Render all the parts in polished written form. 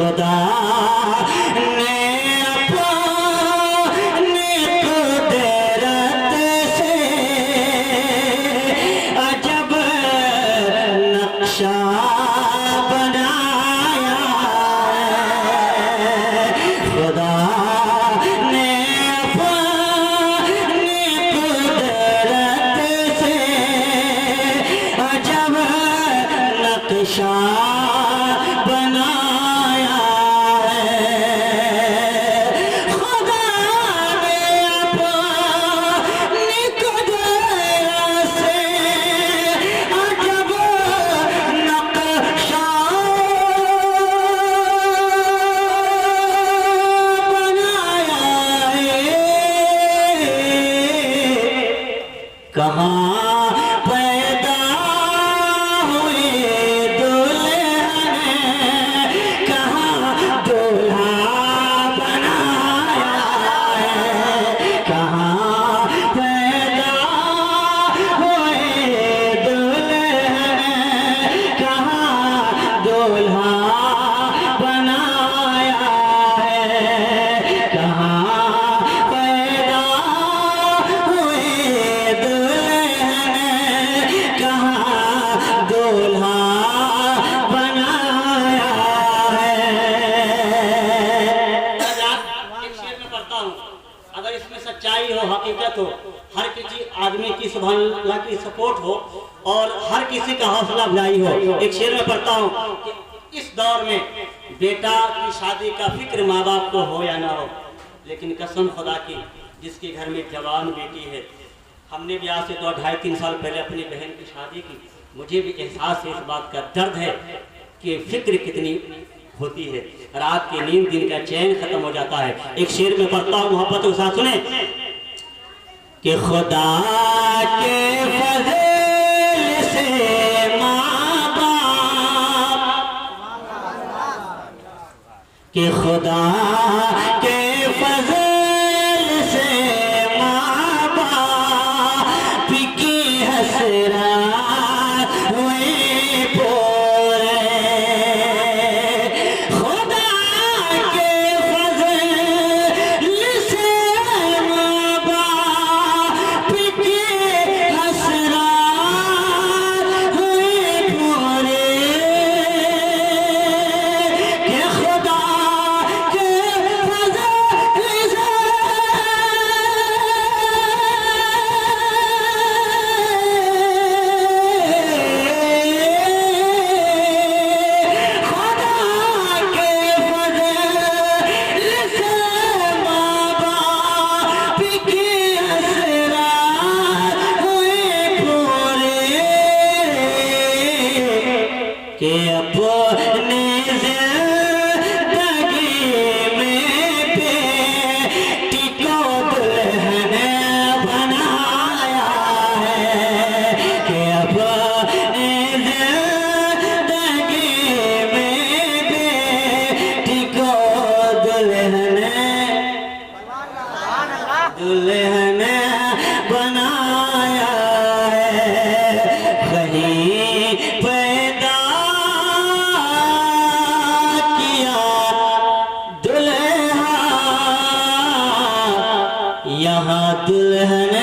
खुदा ने अपनी कुदरत से अजब नक्शा बनाया है। खुदा ने अपनी कुदरत से अजब नक्शा बनाया है। खुदा ने अपनी कुदरत से अजब नक्शा बनाया है। कहाँ पैदा हुए दुल्हन, कहाँ दूल्हा बनाया है। कहाँ पैदा हुए दुल्हन, कहाँ दूल्हा बनाया है। कहाँ पैदा हुए दुल्हन, कहाँ दूल्हा बनाया है। एक शेर में पढ़ता हूँ, अगर इसमें सच्चाई हो, हकीकत हो, हर किसी आदमी की सुभान अल्लाह की सपोर्ट हो और हर किसी का हौसला अफजाई हो। एक शेर में पढ़ता हूँ कि इस दौर में बेटा की शादी का फिक्र माँ बाप को हो या ना हो, लेकिन कसम खुदा की जिसके घर में जवान बेटी है, हमने भी आज से 2-2.5-3 साल पहले अपनी बहन की शादी की, मुझे भी एहसास है, इस बात का दर्द है कि फिक्र कितनी होती है, रात की नींद दिन का चैन खत्म हो जाता है। एक शेर में पढ़ता हूँ, मोहब्बत के साथ सुने कि खुदा के फज़ल से माँ बाप, कि खुदा के फज़ल से माँ बाप की हसरत हुई पूरे। खुदा के फज़ल से माँ बाप की हसरत हुई पूरे। कि खुदा के फज़ल से के अपने ज़िंदगी में बेटी को दुल्हन बनाया है। कि अपने ज़िंदगी में बेटी को दुल्हन बनाया है। कहीं पैदा किया दुल्हा, यहाँ दुल्हन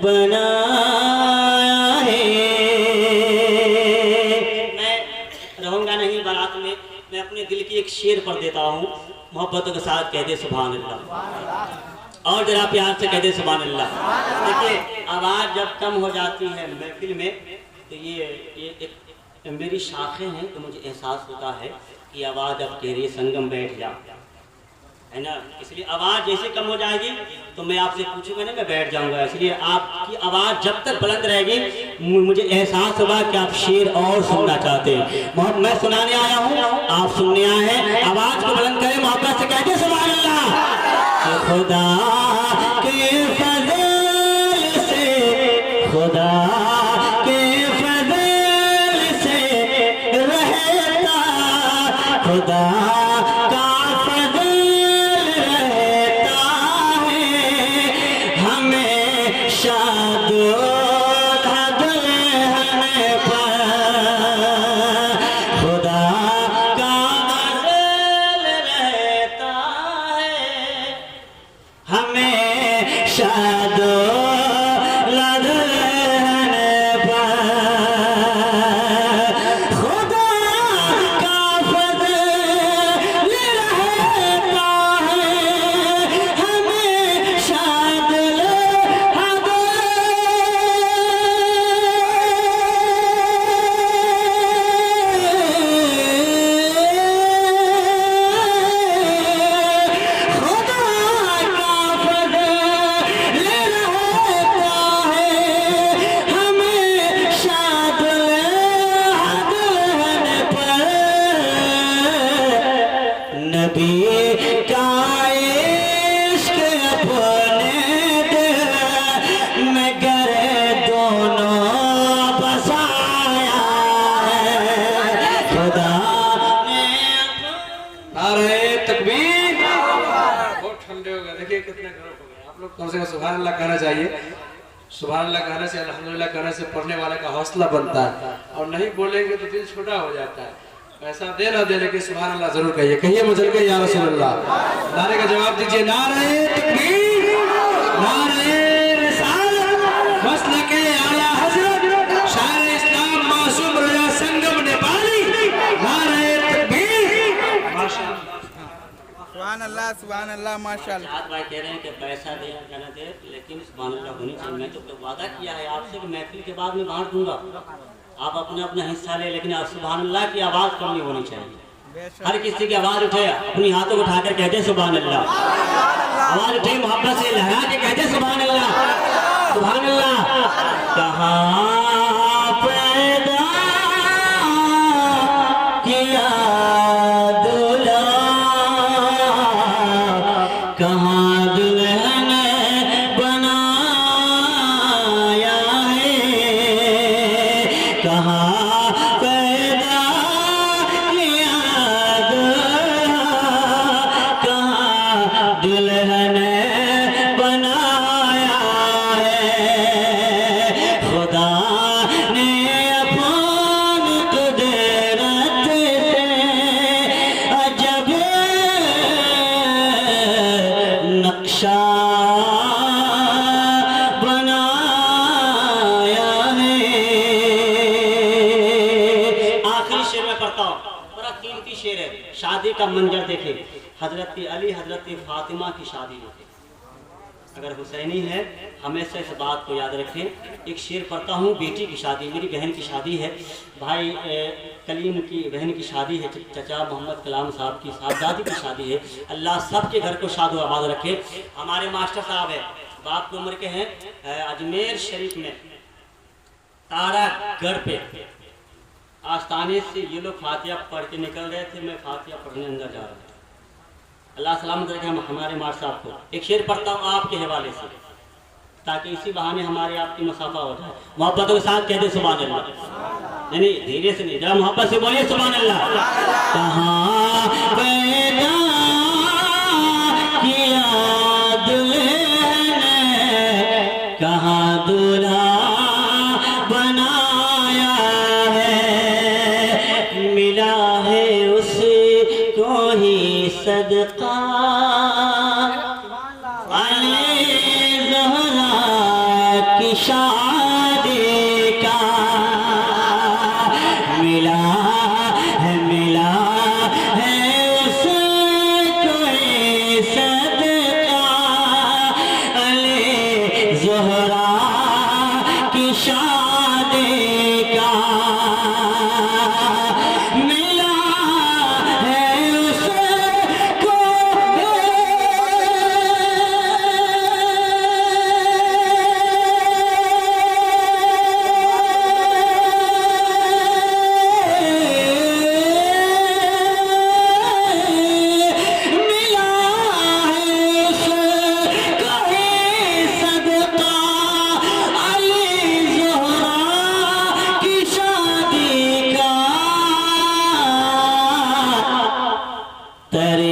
बनाया है। मैं रहूंगा नहीं बारात में, मैं अपने दिल की एक शेर पढ़ देता हूँ, मोहब्बतों के साथ कह दे सुभान अल्लाह, और जरा प्यार से कह दे सुभान अल्लाह। देखिए आवाज़ जब कम हो जाती है महफिल में, तो ये एक मेरी शाखें हैं, तो मुझे एहसास होता है कि आवाज़ अब तेरे संगम बैठ जा, है ना। इसलिए आवाज़ जैसे कम हो जाएगी तो मैं आपसे पूछूंगा ना, मैं बैठ जाऊंगा। इसलिए आपकी आवाज़ जब तक बुलंद रहेगी, मुझे एहसास होगा कि आप शेर और सुनना चाहते हैं। मैं सुनाने आया हूँ, आप सुनने आए हैं। आवाज़ को बुलंद करें, मोहब्बत से कहते सुभान अल्लाह। खुदा के फज़ल से, खुदा के फज़ल से रहता, खुदा का फज़ल रहता है हमेशा दुल्हन पर। खुदा का नबी का इश्क अपने दिल में गर दोनों बसाया है खुदा ने। नारे तकबीर। बहुत ठंडे हो गए, देखिए कितने गर्म हो गए। आप लोग कम से कम सुभान अल्लाह कहना चाहिए। सुभान अल्लाह कहने से, अल्हम्दुलिल्लाह कहने से पढ़ने वाले का हौसला बनता है, और नहीं बोलेंगे तो दिल छोटा हो जाता है। पैसा दे ना दे, लेकिन सुभान अल्लाह जरूर कहिए। कहिए मुझे के या रसूल अल्लाह। नारे का जवाब दीजिए। नारे तकबीर, नारे रिसालत, मसलके आला हजरत, शायर इस्लाम मासूम रजा संगम नेपाली। नारे तकबीर। माशाअल्लाह, सुभान अल्लाह, माशाअल्लाह। आज भाई कह रहे हैं कि पैसा दे या न दे, लेकिन सुभान अल्लाह होनी चाहिए। मैं तो वादा किया है आपसे कि महफिल के बाद में बांट दूंगा, आप अपना अपना हिस्सा ले, लेकिन आप सुभान अल्लाह की आवाज़ कम होनी चाहिए। हर किसी की आवाज़ उठे, अपनी हाथों को उठाकर कहते सुभान अल्लाह। आवाज़ उठे, मोहब्बत से लहरा के कहते सुभान अल्लाह, सुभान अल्लाह। कहाँ पैदा किया दूल्हा, कहाँ दुल्हन बनाया है, कहाँ पैदा किया दूल्हा, कहाँ दुल्हन बनाया है खुदा ने अपनी कुदरत से अजब नक्शा बनाया है। आखिरी शेर में पढ़ता हूँ, बड़ा कीमती शेर है। शादी का मंजर देखे, हजरत अली हजरत फातिमा की शादी होती। अगर हुसैनी है हमेशा इस बात को याद रखें। एक शेर पढ़ता हूँ, बेटी की शादी, मेरी बहन की शादी है, भाई कलीम की बहन की शादी है, चचा मोहम्मद कलाम साहब की साहबजादी की शादी है। अल्लाह सबके घर को शाद व आबाद रखे। हमारे मास्टर साहब है, बाप की उम्र के हैं, अजमेर शरीफ में तारागढ़ पे आस्थाने से ये लोग फातिहा पढ़ के निकल रहे थे, मैं फातिहा पढ़ने अंदर जा रहा था। अल्लाह सलामत रखे हमारे मास्टर साहब को। एक शेर पढ़ता हूँ आपके हवाले से, ताकि इसी बहाने हमारे आपकी मुसाफा हो जाए। मोहब्बतों के साथ कहते सुभान अल्लाह। नहीं धीरे से नहीं, जरा मोहब्बत से बोलिए सुभान अल्लाह। कहाँ पैदा किया दुल्हन, कहाँ दूल्हा बनाया है, मिला है उसको ही सदका अली ज़हरा की शादी का, मिला है उसको ही सदका अली ज़हरा की शादी का, मिला है उसको तेरे